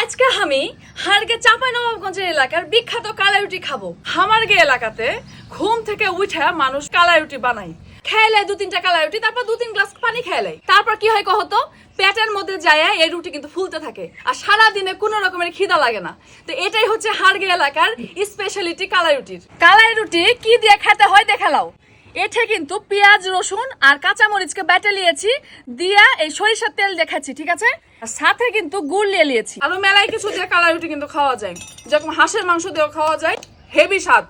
আজকে আমি হারগে চাঁপাইনবাবগঞ্জের এলাকার বিখ্যাত কালাই রুটি খাবো। হামারগে এলাকাতে ঘুম থেকে উঠে মানুষ কালাই রুটি বানায়, খেয়ে দু তিনটা কালাই রুটি, তারপর 2-3 গ্লাস পানি খেয়ে তারপর কি হয় কহতো, পেটের মধ্যে যায় এই রুটি কিন্তু ফুলতে থাকে আর সারা দিনে কোনো রকমের খিদা লাগে না। তো এটাই হচ্ছে হারগে এলাকার স্পেশালিটি কালাই রুটির। কালাই রুটি কি দিয়ে খেতে হয় দেখে লাও। এটা কিন্তু পেঁয়াজ রসুন আর কাঁচামরিচকে বেটে নিয়েছি, দিয়া এই সরিষার তেল দেখাচ্ছি, ঠিক আছে। আর সাথে কিন্তু গুড় নিয়ে নিয়েছি। আরো মেলাই কিছু দিয়ে কালাই রুটি কিন্তু খাওয়া যায়, যেরকম হাঁসের মাংস দিয়েও খাওয়া যায়। হেভি স্বাদ,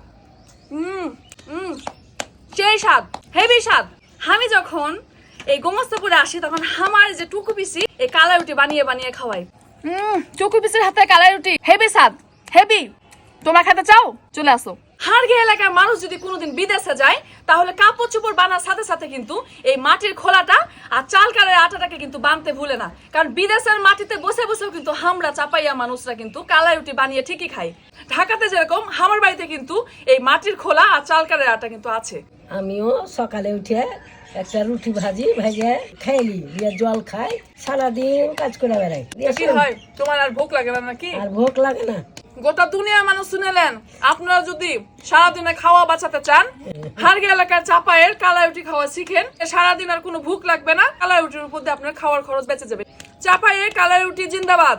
সেই স্বাদ, হেভি স্বাদ। আমি যখন এই গোমস্তাপুরে আসি তখন আমার যে টুকু পিসি এই কালাই রুটি বানিয়ে বানিয়ে খাওয়াই। টুকু পিসির হাতে কালাই রুটি হেভি স্বাদ, হেভি। তোমরা খেতে চাও? চলে আসো। হারগে এলাকার মানুষ যদি কোনোদিন বিদেশে যায় তাহলে কাপড় চোপড় বানার সাথে সাথে কিন্তু এই মাটির খোলাটা আর চাল কালের আটাটাকে কিন্তু বানতে ভুলে না, কারণ বিদেশের মাটিতে বসে বসেও কিন্তু আমরা চাপাইয়া মানুষরা কিন্তু কালাই রুটি বানিয়ে ঠিকই খাই। ঢাকাতে যেরকম আমার বাড়িতে কিন্তু এই মাটির খোলা আর চাল কালের আটা কিন্তু আছে। আমিও সকালে উঠে একটা রুটি ভাজে খাইলি, দিয়ে জল খাই, সারাদিন কাজ করে বেড়াই। কি হয়, তোমার আর ভোক লাগে না নাকি? আর ভোক লাগে না। গোটা দুনিয়া মানুষ শুনেলেন, আপনারা যদি সারাদিনে খাওয়া বাঁচাতে চান, হারগে এলাকার চাপায়ের কালাই রুটি খাওয়া শিখেন, সারাদিন আর কোনো ভুক লাগবে না। কালাই রুটির উপর দিয়ে আপনার খাওয়ার খরচ বেঁচে যাবে। চাপায়ের কালাই রুটি জিন্দাবাদ।